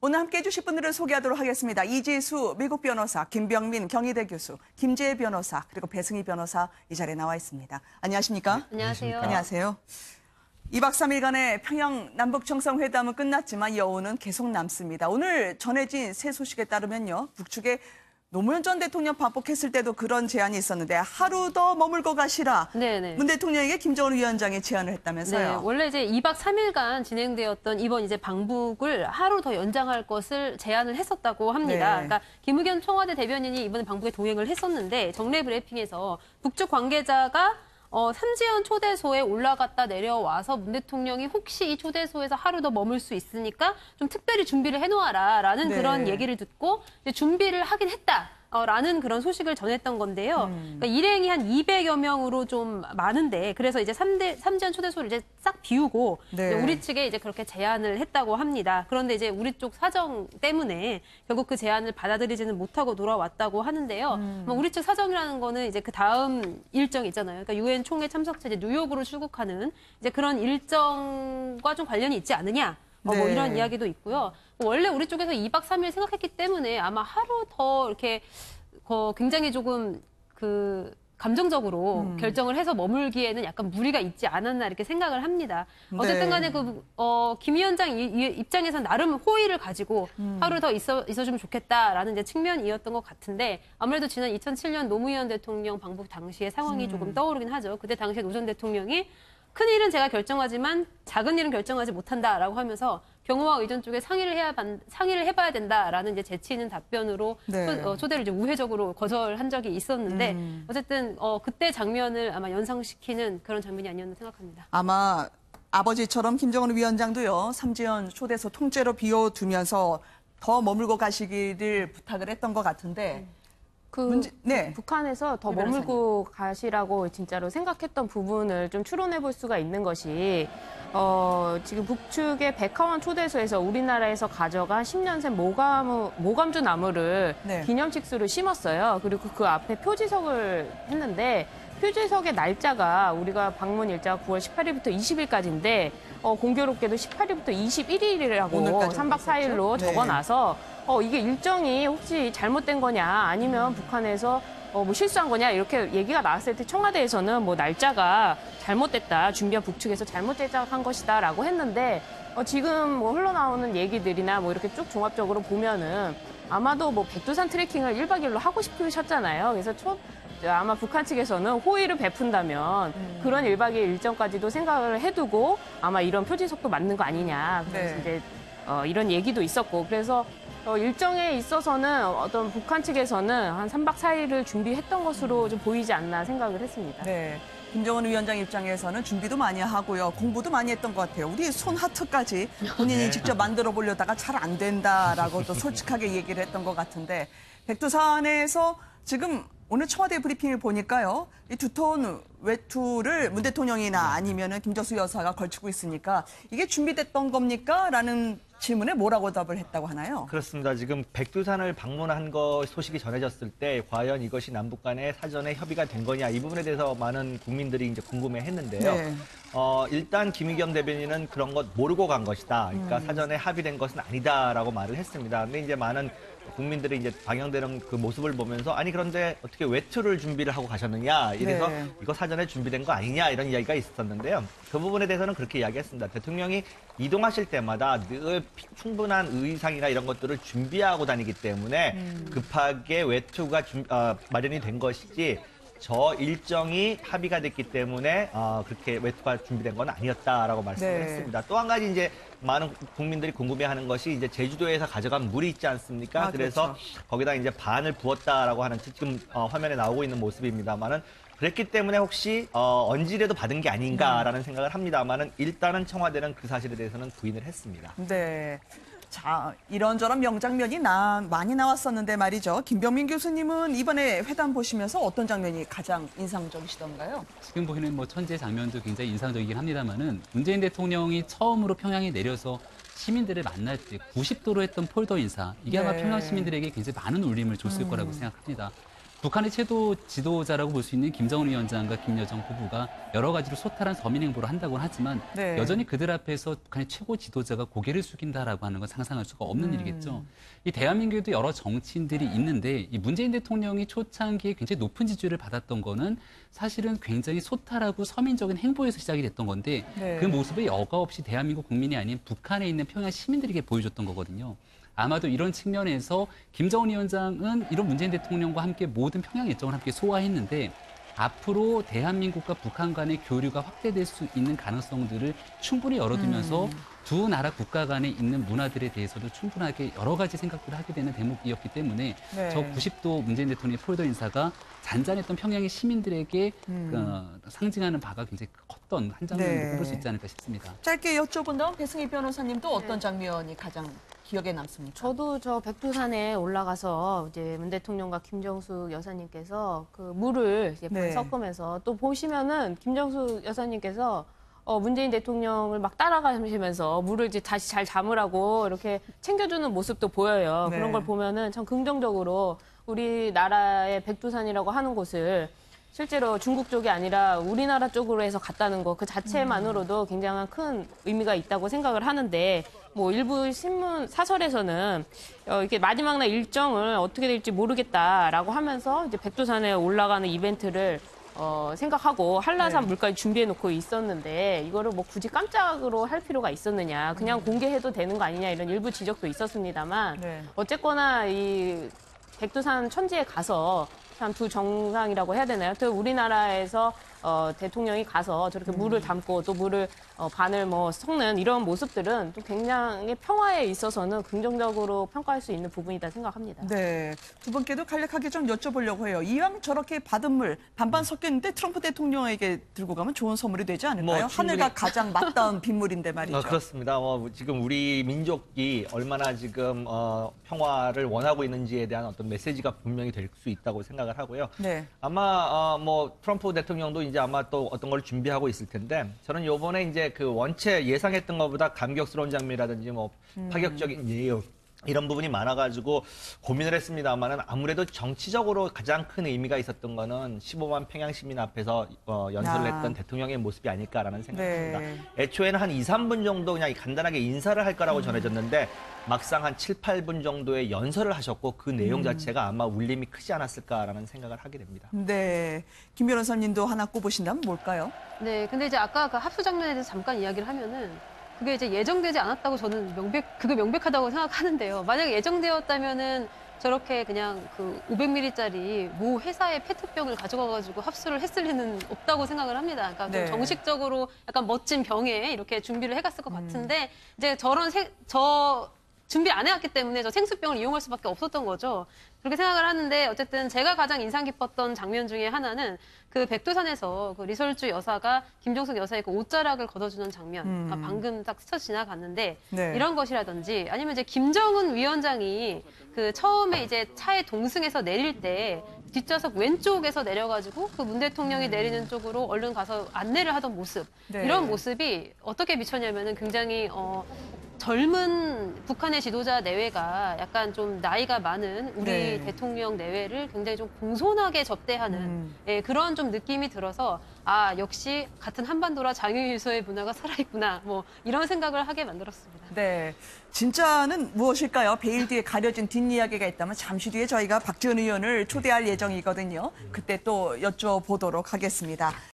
오늘 함께해 주실 분들을 소개하도록 하겠습니다. 이지수 미국 변호사, 김병민 경희대 교수, 김재혜 변호사, 그리고 배승희 변호사 이 자리에 나와 있습니다. 안녕하십니까? 네, 안녕하세요. 안녕하세요. 2박 3일간의 평양 남북정상회담은 끝났지만 여운은 계속 남습니다. 오늘 전해진 새 소식에 따르면요. 북측에 노무현 전 대통령 방북했을 때도 그런 제안이 있었는데 하루 더 머물고 가시라. 네네. 문 대통령에게 김정은 위원장이 제안을 했다면서요. 네, 원래 이제 2박 3일간 진행되었던 이번 이제 방북을 하루 더 연장할 것을 제안을 했었다고 합니다. 네. 그러니까 김의겸 청와대 대변인이 이번에 방북에 동행을 했었는데 정례 브리핑에서 북측 관계자가 삼지연 초대소에 올라갔다 내려와서 문 대통령이 혹시 이 초대소에서 하루 더 머물 수 있으니까 좀 특별히 준비를 해놓아라라는 네. 그런 얘기를 듣고 이제 준비를 하긴 했다. 라는 그런 소식을 전했던 건데요. 그러니까 일행이 한 200여 명으로 좀 많은데 그래서 이제 삼지연 초대소를 이제 싹 비우고 네. 이제 우리 측에 이제 그렇게 제안을 했다고 합니다. 그런데 이제 우리 쪽 사정 때문에 결국 그 제안을 받아들이지는 못하고 돌아왔다고 하는데요. 우리 측 사정이라는 거는 이제 그 다음 일정 있잖아요. 그러니까 유엔 총회 참석차 이제 뉴욕으로 출국하는 이제 그런 일정과 좀 관련이 있지 않느냐. 뭐 네. 이런 이야기도 있고요. 원래 우리 쪽에서 2박 3일 생각했기 때문에 아마 하루 더 이렇게 굉장히 조금 감정적으로 결정을 해서 머물기에는 약간 무리가 있지 않았나 이렇게 생각을 합니다. 어쨌든 간에 김 위원장 입장에서 나름 호의를 가지고 하루 더 있어주면 좋겠다라는 이제 측면이었던 것 같은데 아무래도 지난 2007년 노무현 대통령 방북 당시의 상황이 조금 떠오르긴 하죠. 그때 당시에 노 전 대통령이 큰 일은 제가 결정하지만 작은 일은 결정하지 못한다라고 하면서 경호와 의전 쪽에 상의를 해봐야 된다라는 이제 재치 있는 답변으로 네. 초대를 이제 우회적으로 거절한 적이 있었는데 어쨌든 그때 장면을 아마 연상시키는 그런 장면이 아니었나 생각합니다. 아마 아버지처럼 김정은 위원장도요. 삼지연 초대소 통째로 비워두면서 더 머물고 가시기를 부탁을 했던 것 같은데 네. 북한에서 더 머물고 가시라고 진짜로 생각했던 부분을 좀 추론해 볼 수가 있는 것이 지금 북측의 백화원 초대소에서 우리나라에서 가져간 10년생 모감주 나무를 네. 기념식수를 심었어요. 그리고 그 앞에 표지석을 했는데 표지석의 날짜가 우리가 방문 일자가 9월 18일부터 20일까지인데 공교롭게도 18일부터 21일이라고 3박 4일로 네. 적어놔서 이게 일정이 혹시 잘못된 거냐 아니면 북한에서 뭐 실수한 거냐 이렇게 얘기가 나왔을 때 청와대에서는 뭐 날짜가 잘못됐다 준비한 북측에서 잘못 제작한 것이다라고 했는데 지금 뭐 흘러나오는 얘기들이나 뭐 이렇게 쭉 종합적으로 보면은 아마도 뭐 백두산 트레킹을 1박 2일로 하고 싶으셨잖아요. 그래서 아마 북한 측에서는 호의를 베푼다면 그런 1박 2일 일정까지도 생각을 해두고 아마 이런 표지석도 맞는 거 아니냐. 그래서 네. 이제 이런 얘기도 있었고 그래서 일정에 있어서는 어떤 북한 측에서는 한 3박 4일을 준비했던 것으로 좀 보이지 않나 생각을 했습니다. 네. 김정은 위원장 입장에서는 준비도 많이 하고요. 공부도 많이 했던 것 같아요. 우리 손 하트까지 본인이 직접 만들어 보려다가 잘 안 된다라고 또 솔직하게 얘기를 했던 것 같은데 백두산에서 지금 오늘 청와대 브리핑을 보니까요. 이 두터운 외투를 문 대통령이나 아니면은 김정수 여사가 걸치고 있으니까 이게 준비됐던 겁니까? 라는 질문에 뭐라고 답을 했다고 하나요? 그렇습니다. 지금 백두산을 방문한 거 소식이 전해졌을 때 과연 이것이 남북 간에 사전에 협의가 된 거냐 이 부분에 대해서 많은 국민들이 이제 궁금해했는데요. 네. 일단 김의겸 대변인은 그런 것 모르고 간 것이다. 그러니까 사전에 합의된 것은 아니다라고 말을 했습니다. 근데 이제 많은 국민들이 이제 방영되는 그 모습을 보면서 아니 그런데 어떻게 외투를 준비를 하고 가셨느냐 이래서 네. 이거 사전에 준비된 거 아니냐 이런 이야기가 있었는데요. 그 부분에 대해서는 그렇게 이야기했습니다. 대통령이 이동하실 때마다 늘 충분한 의상이나 이런 것들을 준비하고 다니기 때문에 급하게 외투가 마련이 된 것이지 저 일정이 합의가 됐기 때문에 그렇게 외투가 준비된 건 아니었다라고 말씀을 네. 했습니다. 또 한 가지 이제 많은 국민들이 궁금해하는 것이 이제 제주도에서 가져간 물이 있지 않습니까? 그래서 그렇죠. 거기다 이제 반을 부었다라고 하는 지금 화면에 나오고 있는 모습입니다만은 그랬기 때문에 혹시 언질에도 받은 게 아닌가라는 생각을 합니다만은 일단은 청와대는 그 사실에 대해서는 부인을 했습니다. 네. 자, 이런저런 명장면이 많이 나왔었는데 말이죠. 김병민 교수님은 이번에 회담 보시면서 어떤 장면이 가장 인상적이시던가요? 지금 보이는 뭐 천재 장면도 굉장히 인상적이긴 합니다만은 문재인 대통령이 처음으로 평양에 내려서 시민들을 만날 때 90도로 했던 폴더 인사 이게 아마 네. 평양 시민들에게 굉장히 많은 울림을 줬을 거라고 생각합니다. 북한의 최고 지도자라고 볼 수 있는 김정은 위원장과 김여정 부부가 여러 가지로 소탈한 서민 행보를 한다고는 하지만 네. 여전히 그들 앞에서 북한의 최고 지도자가 고개를 숙인다라고 하는 건 상상할 수가 없는 일이겠죠. 이 대한민국에도 여러 정치인들이 있는데 이 문재인 대통령이 초창기에 굉장히 높은 지지율을 받았던 거는 사실은 굉장히 소탈하고 서민적인 행보에서 시작이 됐던 건데 네. 그 모습을 여과 없이 대한민국 국민이 아닌 북한에 있는 평양 시민들에게 보여줬던 거거든요. 아마도 이런 측면에서 김정은 위원장은 이런 문재인 대통령과 함께 모든 평양 일정을 함께 소화했는데 앞으로 대한민국과 북한 간의 교류가 확대될 수 있는 가능성들을 충분히 열어두면서 두 나라 국가 간에 있는 문화들에 대해서도 충분하게 여러 가지 생각들을 하게 되는 대목이었기 때문에 네. 저 90도 문재인 대통령의 폴더 인사가 잔잔했던 평양의 시민들에게 상징하는 바가 굉장히 컸던 한 장면으로 네. 꼽을 수 있지 않을까 싶습니다. 짧게 여쭤본다면 배승희 변호사님도 어떤 장면이 가장 기억에 남습니까? 저도 저 백두산에 올라가서 이제 문 대통령과 김정숙 여사님께서 그 물을 이제 네. 섞으면서 또 보시면은 김정숙 여사님께서 문재인 대통령을 막 따라가시면서 물을 이제 다시 잘 담으라고 이렇게 챙겨주는 모습도 보여요. 네. 그런 걸 보면은 참 긍정적으로 우리나라의 백두산이라고 하는 곳을 실제로 중국 쪽이 아니라 우리나라 쪽으로 해서 갔다는 거 그 자체만으로도 굉장한 큰 의미가 있다고 생각을 하는데 뭐 일부 신문 사설에서는 이렇게 마지막 날 일정을 어떻게 될지 모르겠다라고 하면서 이제 백두산에 올라가는 이벤트를 생각하고 한라산 네. 물까지 준비해 놓고 있었는데 이거를 뭐 굳이 깜짝으로 할 필요가 있었느냐 그냥 공개해도 되는 거 아니냐 이런 일부 지적도 있었습니다만 네. 어쨌거나 이 백두산 천지에 가서 참 두 정상이라고 해야 되나요? 또 우리나라에서 대통령이 가서 저렇게 물을 담고 또 물을 반을 뭐 섞는 이런 모습들은 또 굉장히 평화에 있어서는 긍정적으로 평가할 수 있는 부분이다 생각합니다. 네, 두 분께도 간략하게 좀 여쭤보려고 해요. 이왕 저렇게 받은 물 반반 섞여 있는데 트럼프 대통령에게 들고 가면 좋은 선물이 되지 않을까요? 뭐 충분히- 하늘과 가장 맞닿은 빗물인데 말이죠. 그렇습니다. 지금 우리 민족이 얼마나 지금 평화를 원하고 있는지에 대한 어떤 메시지가 분명히 될 수 있다고 생각을 하고요. 네. 아마 뭐 트럼프 대통령도 이제 아마 또 어떤 걸 준비하고 있을 텐데 저는 요번에 이제 그 원체 예상했던 것보다 감격스러운 장면이라든지 뭐 파격적인 예우 이런 부분이 많아가지고 고민을 했습니다만은 아무래도 정치적으로 가장 큰 의미가 있었던 거는 15만 평양 시민 앞에서 연설을 아. 했던 대통령의 모습이 아닐까라는 생각입니다. 네. 애초에는 한 2, 3분 정도 그냥 간단하게 인사를 할 거라고 전해졌는데 막상 한 7, 8분 정도의 연설을 하셨고 그 내용 자체가 아마 울림이 크지 않았을까라는 생각을 하게 됩니다. 네, 김 변호사님도 하나 꼽으신다면 뭘까요? 네, 근데 이제 아까 그 합수 장면에 대해서 잠깐 이야기를 하면은 그게 이제 예정되지 않았다고 저는 그게 명백하다고 생각하는데요. 만약에 예정되었다면은 저렇게 그냥 그 500ml짜리 모 회사의 페트병을 가져가가지고 합수를 했을 리는 없다고 생각을 합니다. 그러니까 네. 좀 정식적으로 약간 멋진 병에 이렇게 준비를 해갔을 것 같은데 이제 준비 안 해왔기 때문에 저 생수병을 이용할 수밖에 없었던 거죠. 그렇게 생각을 하는데 어쨌든 제가 가장 인상 깊었던 장면 중에 하나는 그 백두산에서 그 리설주 여사가 김정숙 여사의 그 옷자락을 걷어주는 장면. 방금 딱 스쳐 지나갔는데 네. 이런 것이라든지 아니면 이제 김정은 위원장이 그 처음에 이제 차에 동승해서 내릴 때 뒷좌석 왼쪽에서 내려가지고 그 문 대통령이 내리는 쪽으로 얼른 가서 안내를 하던 모습. 네. 이런 모습이 어떻게 비쳤냐면은 굉장히 젊은 북한의 지도자 내외가 약간 좀 나이가 많은 우리 네. 대통령 내외를 굉장히 좀 공손하게 접대하는 예, 그런 좀 느낌이 들어서 아 역시 같은 한반도라 장유유서의 문화가 살아있구나 뭐 이런 생각을 하게 만들었습니다. 네, 진짜는 무엇일까요? 베일 뒤에 가려진 뒷이야기가 있다면 잠시 뒤에 저희가 박지원 의원을 초대할 예정이거든요. 그때 또 여쭤보도록 하겠습니다.